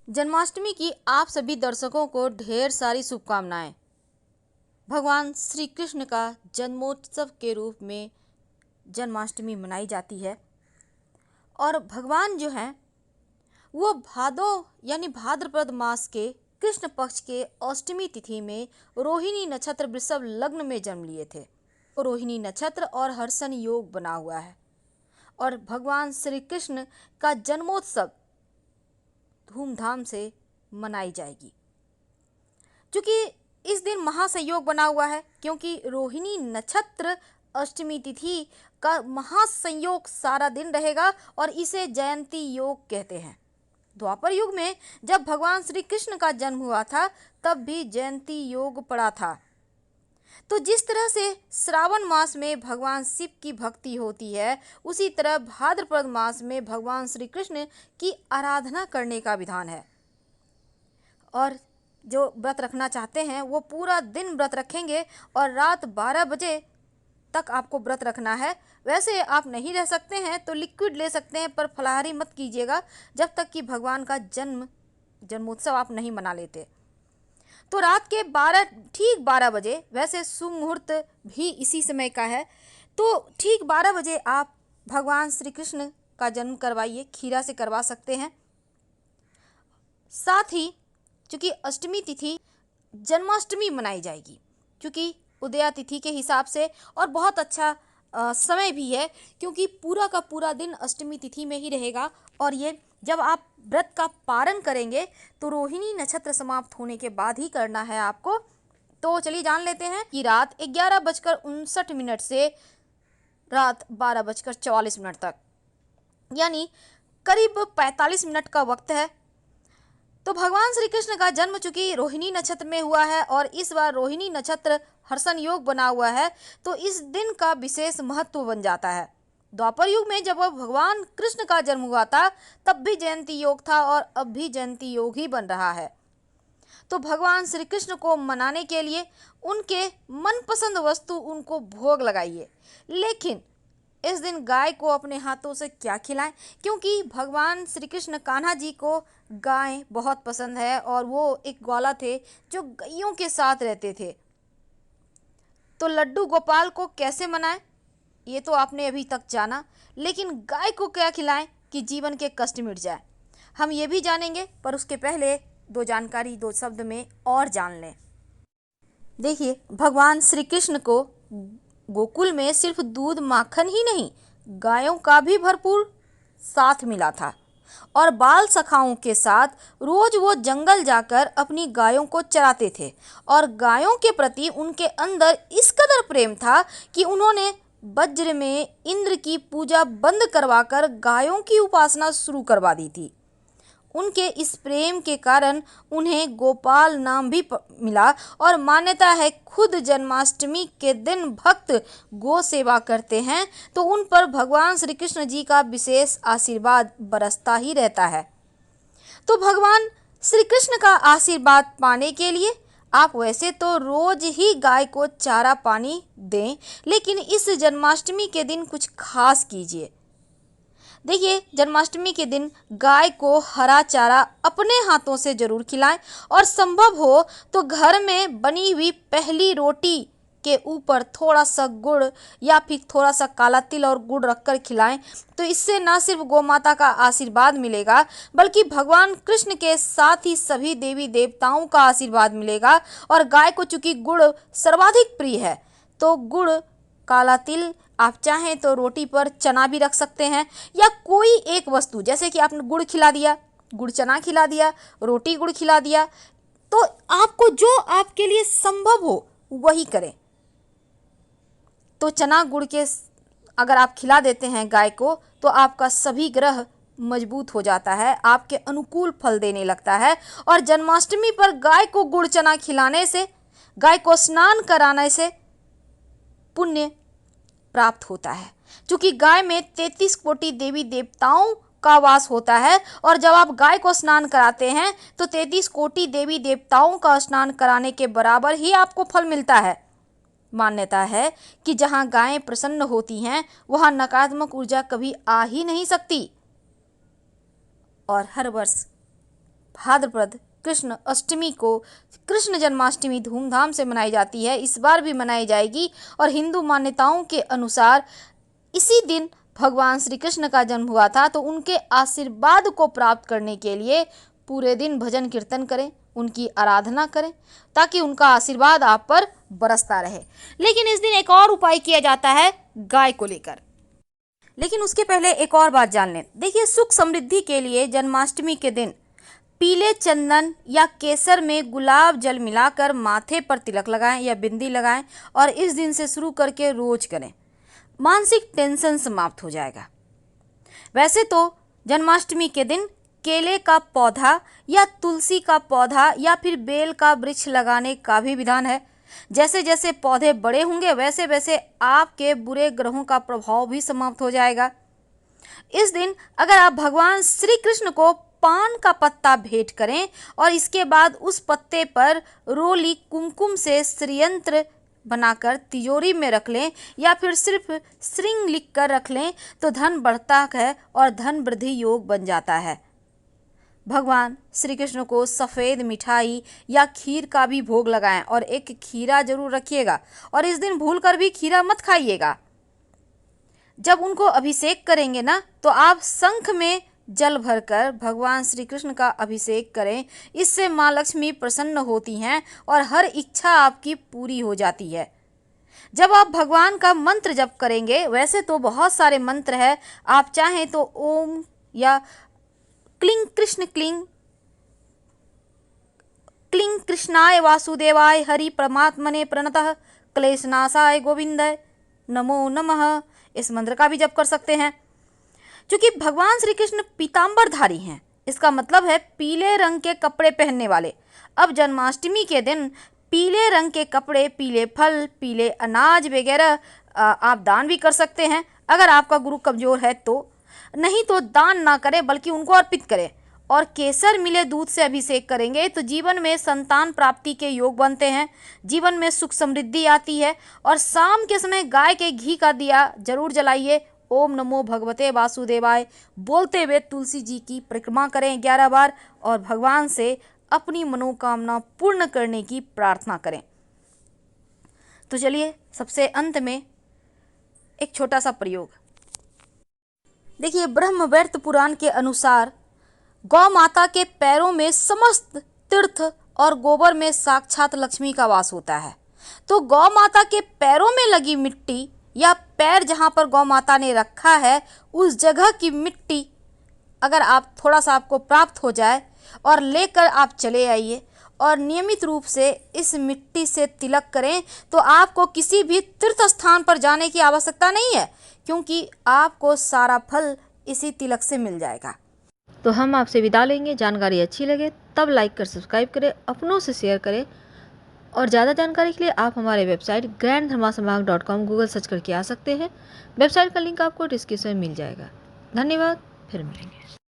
जन्माष्टमी की आप सभी दर्शकों को ढेर सारी शुभकामनाएं। भगवान श्री कृष्ण का जन्मोत्सव के रूप में जन्माष्टमी मनाई जाती है और भगवान जो हैं वो भादो यानी भाद्रपद मास के कृष्ण पक्ष के अष्टमी तिथि में रोहिणी नक्षत्र वृषभ लग्न में जन्म लिए थे। तो रोहिणी नक्षत्र और हर्षण योग बना हुआ है और भगवान श्री कृष्ण का जन्मोत्सव धूमधाम से मनाई जाएगी। क्योंकि इस दिन महासंयोग बना हुआ है, क्योंकि रोहिणी नक्षत्र अष्टमी तिथि का महासंयोग सारा दिन रहेगा और इसे जयंती योग कहते हैं। द्वापर युग में जब भगवान श्री कृष्ण का जन्म हुआ था तब भी जयंती योग पड़ा था। तो जिस तरह से श्रावण मास में भगवान शिव की भक्ति होती है, उसी तरह भाद्रपद मास में भगवान श्री कृष्ण की आराधना करने का विधान है। और जो व्रत रखना चाहते हैं वो पूरा दिन व्रत रखेंगे और रात 12 बजे तक आपको व्रत रखना है। वैसे आप नहीं रह सकते हैं तो लिक्विड ले सकते हैं, पर फलाहारी मत कीजिएगा जब तक कि भगवान का जन्मोत्सव आप नहीं मना लेते। तो रात के ठीक 12 बजे, वैसे शुभ मुहूर्त भी इसी समय का है, तो ठीक 12 बजे आप भगवान श्री कृष्ण का जन्म करवाइए। खीरा से करवा सकते हैं। साथ ही चूँकि अष्टमी तिथि जन्माष्टमी मनाई जाएगी, क्योंकि उदया तिथि के हिसाब से, और बहुत अच्छा समय भी है क्योंकि पूरा का पूरा दिन अष्टमी तिथि में ही रहेगा। और ये जब आप व्रत का पारण करेंगे तो रोहिणी नक्षत्र समाप्त होने के बाद ही करना है आपको। तो चलिए जान लेते हैं कि रात 11:59 से रात 12:44 तक, यानी करीब 45 मिनट का वक्त है। तो भगवान श्री कृष्ण का जन्म चूंकि रोहिणी नक्षत्र में हुआ है और इस बार रोहिणी नक्षत्र हर्षण योग बना हुआ है, तो इस दिन का विशेष महत्व बन जाता है। द्वापर युग में जब भगवान कृष्ण का जन्म हुआ था तब भी जयंती योग था और अब भी जयंती योग ही बन रहा है। तो भगवान श्री कृष्ण को मनाने के लिए उनके मनपसंद वस्तु उनको भोग लगाइए, लेकिन इस दिन गाय को अपने हाथों से क्या खिलाएं, क्योंकि भगवान श्री कृष्ण कान्हा जी को गाय बहुत पसंद है और वो एक ग्वाला थे जो गैयों के साथ रहते थे। तो लड्डू गोपाल को कैसे मनाएं ये तो आपने अभी तक जाना, लेकिन गाय को क्या खिलाएं कि जीवन के कष्ट मिट जाए, हम ये भी जानेंगे। पर उसके पहले दो शब्द में और जान लें। देखिए, भगवान श्री कृष्ण को गोकुल में सिर्फ दूध माखन ही नहीं, गायों का भी भरपूर साथ मिला था और बाल सखाओं के साथ रोज वो जंगल जाकर अपनी गायों को चराते थे और गायों के प्रति उनके अंदर इस कदर प्रेम था कि उन्होंने वज्र में इंद्र की पूजा बंद करवाकर गायों की उपासना शुरू करवा दी थी। उनके इस प्रेम के कारण उन्हें गोपाल नाम भी मिला और मान्यता है खुद जन्माष्टमी के दिन भक्त गो सेवा करते हैं तो उन पर भगवान श्री कृष्ण जी का विशेष आशीर्वाद बरसता ही रहता है। तो भगवान श्री कृष्ण का आशीर्वाद पाने के लिए आप वैसे तो रोज ही गाय को चारा पानी दें, लेकिन इस जन्माष्टमी के दिन कुछ खास कीजिए। देखिए, जन्माष्टमी के दिन गाय को हरा चारा अपने हाथों से जरूर खिलाएं और संभव हो तो घर में बनी हुई पहली रोटी के ऊपर थोड़ा सा गुड़ या फिर थोड़ा सा काला तिल और गुड़ रखकर खिलाएं। तो इससे न सिर्फ गोमाता का आशीर्वाद मिलेगा बल्कि भगवान कृष्ण के साथ ही सभी देवी देवताओं का आशीर्वाद मिलेगा। और गाय को चूंकि गुड़ सर्वाधिक प्रिय है तो गुड़, काला तिल, आप चाहें तो रोटी पर चना भी रख सकते हैं या कोई एक वस्तु, जैसे कि आपने गुड़ खिला दिया, गुड़ चना खिला दिया, रोटी गुड़ खिला दिया, तो आपको जो आपके लिए संभव हो वही करें। तो चना गुड़ के अगर आप खिला देते हैं गाय को तो आपका सभी ग्रह मजबूत हो जाता है, आपके अनुकूल फल देने लगता है। और जन्माष्टमी पर गाय को गुड़ चना खिलाने से, गाय को स्नान कराने से पुण्य प्राप्त होता है, क्योंकि गाय में 33 कोटि देवी देवताओं का वास होता है और जब आप गाय को स्नान कराते हैं तो 33 कोटि देवी देवताओं का स्नान कराने के बराबर ही आपको फल मिलता है। मान्यता है कि जहां गायें प्रसन्न होती हैं वहां नकारात्मक ऊर्जा कभी आ ही नहीं सकती। और हर वर्ष भाद्रपद कृष्ण अष्टमी को कृष्ण जन्माष्टमी धूमधाम से मनाई जाती है, इस बार भी मनाई जाएगी। और हिंदू मान्यताओं के अनुसार इसी दिन भगवान श्री कृष्ण का जन्म हुआ था, तो उनके आशीर्वाद को प्राप्त करने के लिए पूरे दिन भजन कीर्तन करें, उनकी आराधना करें, ताकि उनका आशीर्वाद आप पर बरसता रहे। लेकिन इस दिन एक और उपाय किया जाता है गाय को लेकर। लेकिन उसके पहले एक और बात जान लें। देखिए, सुख समृद्धि के लिए जन्माष्टमी के दिन पीले चंदन या केसर में गुलाब जल मिलाकर माथे पर तिलक लगाएं या बिंदी लगाएं, और इस दिन से शुरू करके रोज करें। मानसिक टेंशन समाप्त हो जाएगा। वैसे तो जन्माष्टमी के दिन केले का पौधा या तुलसी का पौधा या फिर बेल का वृक्ष लगाने का भी विधान है। जैसे जैसे पौधे बड़े होंगे वैसे वैसे आपके बुरे ग्रहों का प्रभाव भी समाप्त हो जाएगा। इस दिन अगर आप भगवान श्री कृष्ण को पान का पत्ता भेंट करें और इसके बाद उस पत्ते पर रोली कुमकुम से श्रीयंत्र बनाकर तिजोरी में रख लें या फिर सिर्फ श्रृंग लिख कर रख लें, तो धन बढ़ता है और धन वृद्धि योग बन जाता है। भगवान श्री कृष्ण को सफ़ेद मिठाई या खीर का भी भोग लगाएं और एक खीरा जरूर रखिएगा, और इस दिन भूलकर भी खीरा मत खाइएगा। जब उनको अभिषेक करेंगे ना, तो आप शंख में जल भरकर भगवान श्री कृष्ण का अभिषेक करें। इससे माँ लक्ष्मी प्रसन्न होती हैं और हर इच्छा आपकी पूरी हो जाती है। जब आप भगवान का मंत्र जप करेंगे, वैसे तो बहुत सारे मंत्र हैं, आप चाहें तो ओम या क्लिंग कृष्ण क्लिंग, क्लिंग कृष्णाय वासुदेवाय हरि परमात्मने प्रणतः क्लेशनाशाय गोविंदाय नमो नमः, इस मंत्र का भी जप कर सकते हैं। क्योंकि भगवान श्री कृष्ण पीतांबरधारी हैं, इसका मतलब है पीले रंग के कपड़े पहनने वाले। अब जन्माष्टमी के दिन पीले रंग के कपड़े, पीले फल, पीले अनाज वगैरह आप दान भी कर सकते हैं, अगर आपका गुरु कमजोर है तो। नहीं तो दान ना करें बल्कि उनको अर्पित करें। और केसर मिले दूध से अभिषेक करेंगे तो जीवन में संतान प्राप्ति के योग बनते हैं, जीवन में सुख समृद्धि आती है। और शाम के समय गाय के घी का दिया जरूर जलाइए। ओम नमो भगवते वासुदेवाय बोलते हुए तुलसी जी की परिक्रमा करें 11 बार और भगवान से अपनी मनोकामना पूर्ण करने की प्रार्थना करें। तो चलिए, सबसे अंत में एक छोटा सा प्रयोग। देखिए, ब्रह्मवैवर्त पुराण के अनुसार गौ माता के पैरों में समस्त तीर्थ और गोबर में साक्षात लक्ष्मी का वास होता है। तो गौ माता के पैरों में लगी मिट्टी या पैर जहाँ पर गौ माता ने रखा है, उस जगह की मिट्टी अगर आप थोड़ा सा आपको प्राप्त हो जाए और लेकर आप चले आइए और नियमित रूप से इस मिट्टी से तिलक करें, तो आपको किसी भी तीर्थ स्थान पर जाने की आवश्यकता नहीं है, क्योंकि आपको सारा फल इसी तिलक से मिल जाएगा। तो हम आपसे विदा लेंगे। जानकारी अच्छी लगे तब लाइक कर सब्सक्राइब करें, अपनों से शेयर करें, और ज़्यादा जानकारी के लिए आप हमारे वेबसाइट granddharmasambhag.com गूगल सर्च करके आ सकते हैं। वेबसाइट का लिंक आपको डिस्क्रिप्शन में मिल जाएगा। धन्यवाद, फिर मिलेंगे।